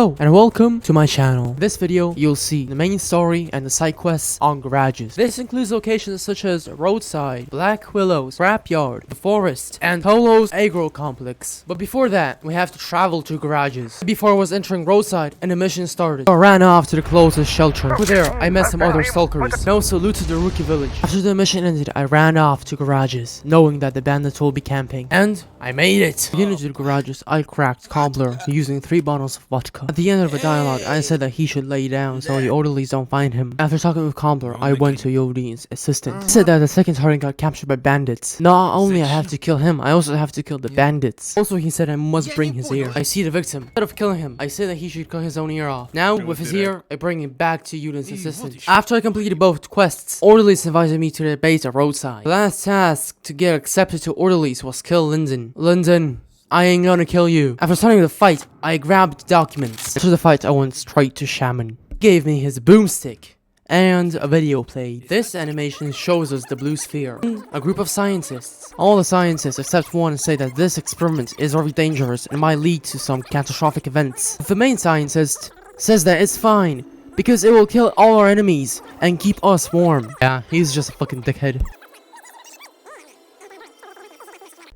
Hello and welcome to my channel. In this video, you'll see the main story and the side quests on garages. This includes locations such as Roadside, Black Willows, Scrapyard, the Forest, and Polo's Agro Complex. But before that, we have to travel to garages. Before I was entering Roadside and the mission started, I ran off to the closest shelter. Over there, I met some other stalkers and also looted the rookie village. After the mission ended, I ran off to garages, knowing that the bandits will be camping. And I made it! Beginning to the garages, I cracked Cobbler using 3 bottles of vodka. At the end of a dialogue, I said that he should lay down so the orderlies don't find him. After talking with Cobbler, I went to Yodi's assistant. He said that the second target got captured by bandits. Not only I have to kill him, I also have to kill the bandits. Also, he said I must bring his ear. I see the victim. Instead of killing him, I say that he should cut his own ear off. Now, with his ear, I bring him back to Yodi's assistant. After I completed both quests, orderlies invited me to their base at Roadside. The last task to get accepted to orderlies was kill Linden. Linden, I ain't gonna kill you. After starting the fight, I grabbed the documents. After the fight, I went straight to Shaman. He gave me his boomstick and a video played. This animation shows us the blue sphere. A group of scientists. All the scientists except one say that this experiment is very dangerous and might lead to some catastrophic events. The main scientist says that it's fine because it will kill all our enemies and keep us warm. Yeah, he's just a fucking dickhead.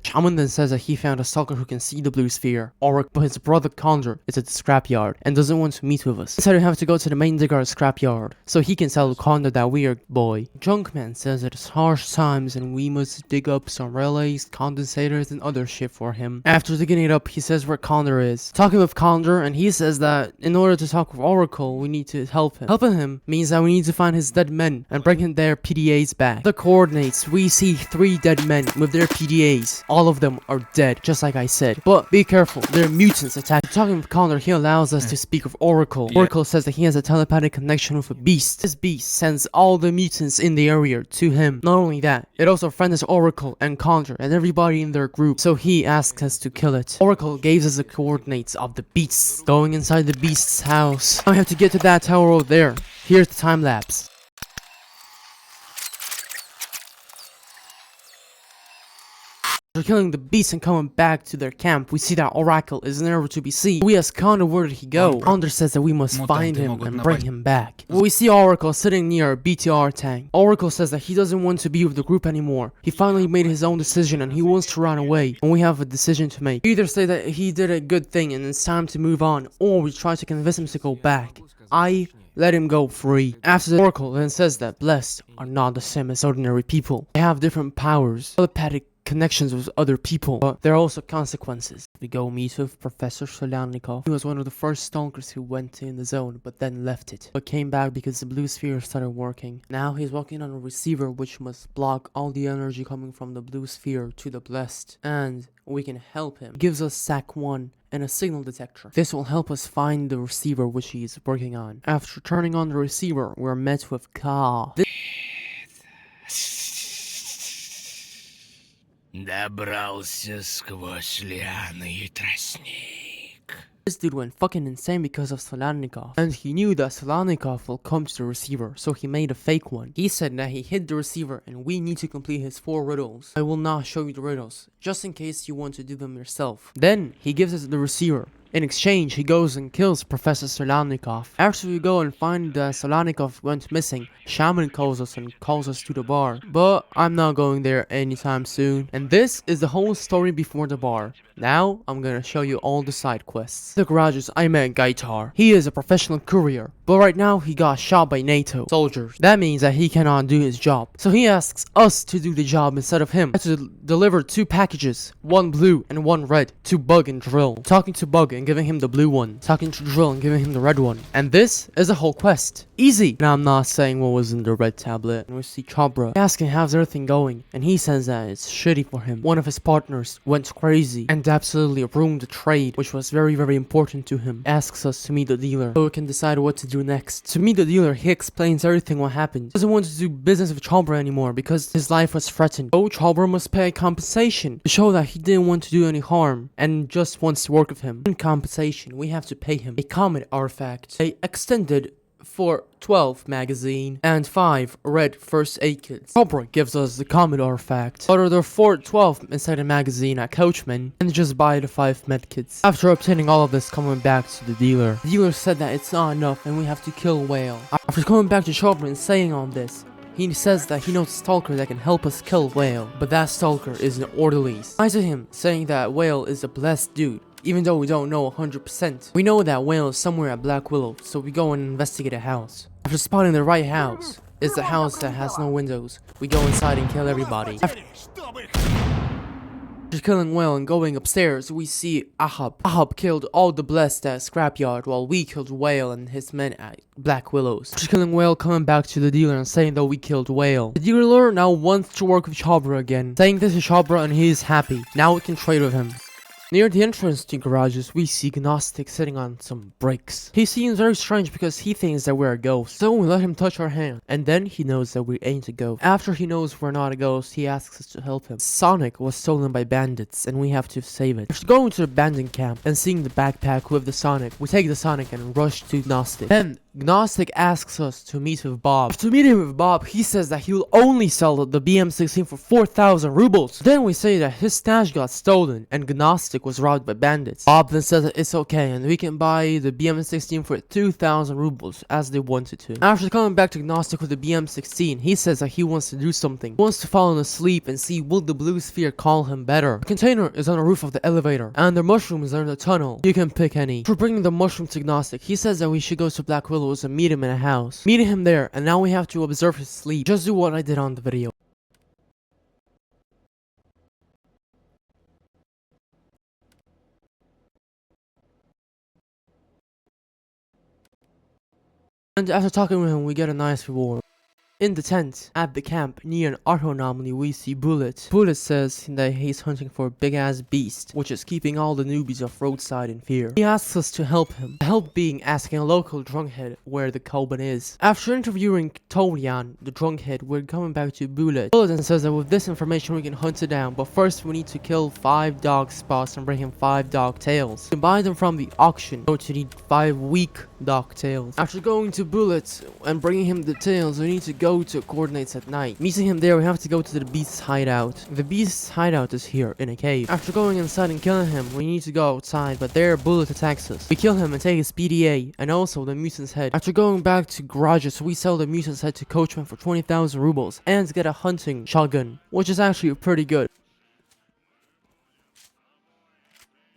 Shaman then says that he found a stalker who can see the blue sphere, but his brother Condor is at the scrapyard and doesn't want to meet with us. He said we have to go to the main digger scrapyard so he can tell Condor that we are boy. Junkman says that it's harsh times and we must dig up some relays, condensators, and other shit for him. After digging it up, he says where Condor is. Talking with Condor, and he says that in order to talk with Oracle, we need to help him. Helping him means that we need to find his dead men and bring him their PDAs back. The coordinates, we see 3 dead men with their PDAs. All of them are dead, just like I said. But be careful, they're mutants attacking. Talking with Condor, he allows us to speak with Oracle. Oracle says that he has a telepathic connection with a beast. This beast sends all the mutants in the area to him. Not only that, it also friends Oracle and Condor and everybody in their group. So he asks us to kill it. Oracle gives us the coordinates of the beasts. Going inside the beast's house. I have to get to that tower over there. Here's the time lapse. After killing the beast and coming back to their camp, we see that Oracle is nowhere to be seen. We ask Condor where did he go. Condor says that we must find him and bring him back. We see Oracle sitting near a BTR tank. Oracle says that he doesn't want to be with the group anymore. He finally made his own decision and he wants to run away. And we have a decision to make. We either say that he did a good thing and it's time to move on, or we try to convince him to go back. I let him go free. After the Oracle then says that blessed are not the same as ordinary people. They have different powers, telepathic connections with other people, but there are also consequences. We go meet with Professor Salanov. He was one of the first stalkers who went in the zone but then left it, but came back because the blue sphere started working. Now he's working on a receiver which must block all the energy coming from the blue sphere to the blessed, and we can help him. He gives us SAC 1 and a signal detector. This will help us find the receiver which he is working on. After turning on the receiver, we're met with Ka. Добрался сквозь лианы и тростник. This dude went fucking insane because of Salanov, and he knew that Salanov will come to the receiver, so he made a fake one. He said that he hid the receiver and we need to complete his 4 riddles. I will not show you the riddles, just in case you want to do them yourself. Then he gives us the receiver. In exchange, he goes and kills Professor Salanov. After we go and find that Salanov went missing, Shaman calls us and calls us to the bar. But I'm not going there anytime soon. And this is the whole story before the bar. Now, I'm gonna show you all the side quests. The garages, I met Gaitar. He is a professional courier, but right now he got shot by NATO soldiers. That means that he cannot do his job. So he asks us to do the job instead of him. I had to deliver 2 packages, 1 blue and 1 red, to Bug and Drill. Talking to Bug and giving him the blue one, talking to Drill and giving him the red one. And this is a whole quest. Easy! Now I'm not saying what was in the red tablet. And we see Chabra. We ask him how's everything going, and he says that it's shitty for him. One of his partners went crazy and absolutely ruined the trade, which was very important to him. Asks us to meet the dealer so we can decide what to do next. To meet the dealer, he explains everything what happened. He doesn't want to do business with Chabra anymore because his life was threatened. So Chabra must pay compensation to show that he didn't want to do any harm and just wants to work with him. In compensation, we have to pay him a comet artifact, a extended for 12 magazine, and 5 red first aid kits. Cobra gives us the common artifact. Order the 412 inside the magazine at Coachman, and just buy the 5 medkits. After obtaining all of this, coming back to the dealer said that it's not enough and we have to kill Whale. After coming back to Cobra and saying all this, he says that he knows a stalker that can help us kill Whale, but that stalker is an orderly. I to him saying that Whale is a blessed dude. Even though we don't know 100%. We know that Whale is somewhere at Black Willow, so we go and investigate a house. After spotting the right house, it's the house that has no windows. We go inside and kill everybody. After killing Whale and going upstairs, we see Ahab. Ahab killed all the blessed at Scrapyard, while we killed Whale and his men at Black Willows. After killing Whale, coming back to the dealer and saying that we killed Whale. The dealer now wants to work with Chabra again, saying this is Chabra and he is happy. Now we can trade with him. Near the entrance to garages, we see Gnostic sitting on some bricks. He seems very strange because he thinks that we're a ghost. So we let him touch our hand, and then he knows that we ain't a ghost. After he knows we're not a ghost, he asks us to help him. Sonic was stolen by bandits, and we have to save it. After going to the abandoned camp and seeing the backpack with the Sonic, we take the Sonic and rush to Gnostic. Then Gnostic asks us to meet with Bob. To meet him with Bob, he says that he'll only sell the BM16 for 4,000 rubles. Then we say that his stash got stolen and Gnostic was robbed by bandits. Bob then says that it's okay and we can buy the BM16 for 2,000 rubles as they wanted to. After coming back to Gnostic with the BM16, he says that he wants to do something. He wants to fall asleep and see will the blue sphere call him better. The container is on the roof of the elevator and the mushrooms are in the tunnel. You can pick any. For bringing the mushroom to Gnostic, he says that we should go to Black Willow and meet him in a house. Meeting him there, and now we have to observe his sleep. Just do what I did on the video. And after talking with him, we get a nice reward. In the tent, at the camp, near an auto anomaly, we see Bullet. Bullet says that he's hunting for a big-ass beast, which is keeping all the newbies of Roadside in fear. He asks us to help him. The help being asking a local drunkhead where the Coban is. After interviewing Torian, the drunkhead, we're coming back to Bullet. Bullet then says that with this information we can hunt it down, but first we need to kill 5 dog spots and bring him 5 dog tails. To buy them from the auction, so to need 5 weak dog tails. After going to Bullet and bringing him the tails, we need to go to coordinates at night. Meeting him there, we have to go to the beast's hideout. The beast's hideout is here in a cave. After going inside and killing him, we need to go outside, but there Bullet attacks us. We kill him and take his PDA and also the mutant's head. After going back to garages, we sell the mutant's head to Coachman for 20,000 rubles and get a hunting shotgun, which is actually pretty good.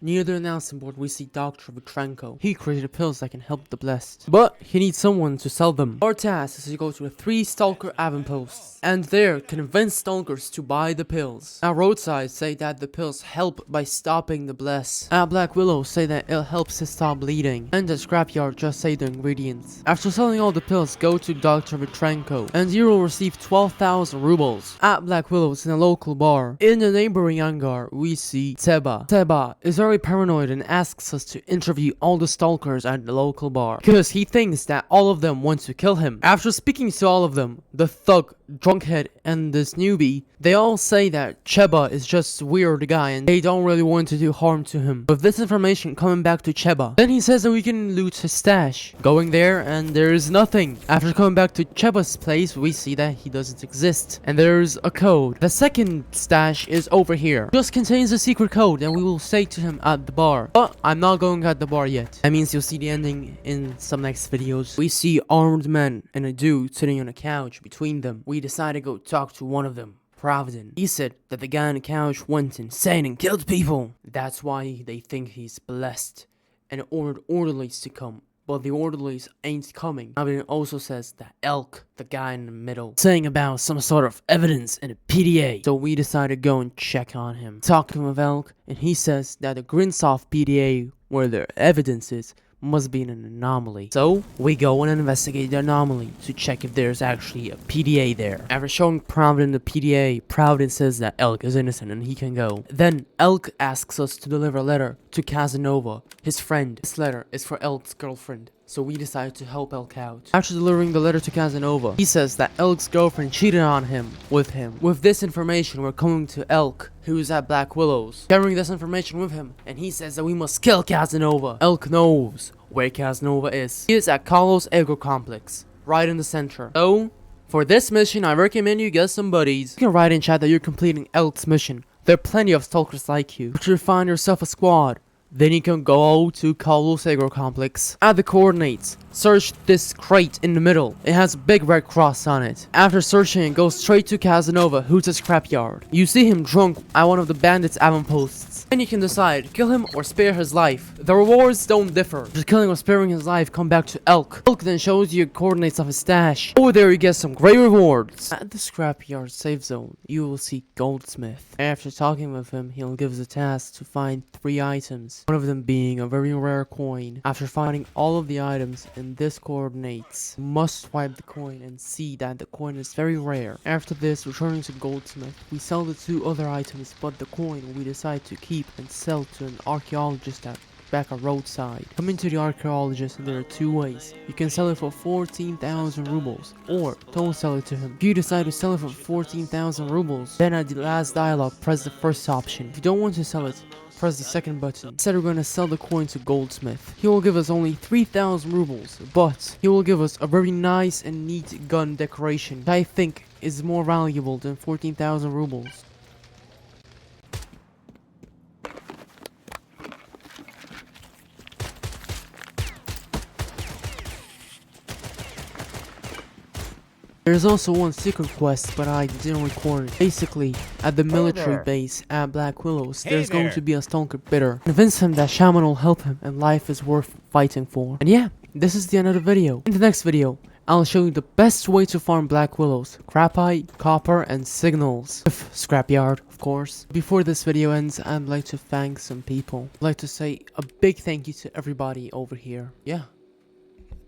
Near the announcing board, we see Dr. Vitranko. He created pills that can help the blessed, but he needs someone to sell them. Our task is to go to the 3 Stalker avant-posts, and there convince stalkers to buy the pills. At Roadside say that the pills help by stopping the blessed. At Black Willow say that it helps to stop bleeding. And at Scrapyard just say the ingredients. After selling all the pills, go to Dr. Vitranko, and you will receive 12,000 rubles. At Black Willow's in a local bar. In the neighboring hangar, we see Teba. Teba is very paranoid and asks us to interview all the stalkers at the local bar because he thinks that all of them want to kill him. After speaking to all of them, the thug, drunkhead, and this newbie, they all say that Cheba is just a weird guy and they don't really want to do harm to him. With this information coming back to Cheba, then he says that we can loot his stash. Going there and there is nothing. After coming back to Cheba's place, we see that he doesn't exist and there's a code. The second stash is over here. Just contains a secret code and we will say to him at the bar. But I'm not going at the bar yet. That means you'll see the ending in some next videos. We see armed men and a dude sitting on a couch between them. We decide to go talk to one of them. Pravdin. He said that the guy on the couch went insane and killed people. That's why they think he's blessed and ordered orderlies to come. But the orderlies ain't coming. Pravdin also says that Elk, the guy in the middle, saying about some sort of evidence in a PDA. So we decide to go and check on him. Talking with Elk, and he says that the Grinsoft PDA, where their evidence is, must be an anomaly. So we go and investigate the anomaly to check if there's actually a PDA there. After showing Pravdin the PDA, Pravdin says that Elk is innocent and he can go. Then Elk asks us to deliver a letter to Casanova, his friend. This letter is for Elk's girlfriend. So we decide to help Elk out. After delivering the letter to Casanova, he says that Elk's girlfriend cheated on him. With this information, we're coming to Elk, who's at Black Willows, sharing this information with him, and he says that we must kill Casanova. Elk knows where Casanova is. He is at Carlos Agro Complex, right in the center. So, for this mission, I recommend you get some buddies. You can write in chat that you're completing Elk's mission. There are plenty of stalkers like you. But you find yourself a squad. Then you can go to Carlos Agro Complex. Add the coordinates. Search this crate in the middle. It has a big red cross on it. After searching, go straight to Casanova, who's a scrapyard. You see him drunk at one of the bandits' avant-posts. Then you can decide, kill him or spare his life. The rewards don't differ. Just killing or sparing his life come back to Elk. Elk then shows you coordinates of his stash. Over there you get some great rewards. At the scrapyard safe zone, you will see Goldsmith. After talking with him, he'll give us a task to find 3 items. One of them being a very rare coin. After finding all of the items in this coordinates, you must swipe the coin and see that the coin is very rare. After this, returning to Goldsmith, we sell the 2 other items, but the coin we decide to keep and sell to an archaeologist at back at Roadside. Coming to the archaeologist, there are 2 ways. You can sell it for 14,000 rubles, or don't sell it to him. If you decide to sell it for 14,000 rubles, then at the last dialogue, press the first option. If you don't want to sell it, press the second button. Instead, we're gonna sell the coin to Goldsmith. He will give us only 3,000 rubles, but he will give us a very nice and neat gun decoration that I think is more valuable than 14,000 rubles. There's also one secret quest, but I didn't record it. Basically, at the military base at Black Willows, there's going to be a stalker bidder. Convince him that Shaman will help him and life is worth fighting for. And yeah, this is the end of the video. In the next video, I'll show you the best way to farm Black Willows, Crapite, Copper, and Signals. With Scrapyard, of course. Before this video ends, I'd like to thank some people. I'd like to say a big thank you to everybody over here. Yeah.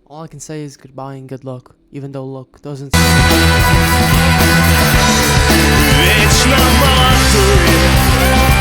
All I can say is goodbye and good luck, even though luck doesn't. Вечно молодой.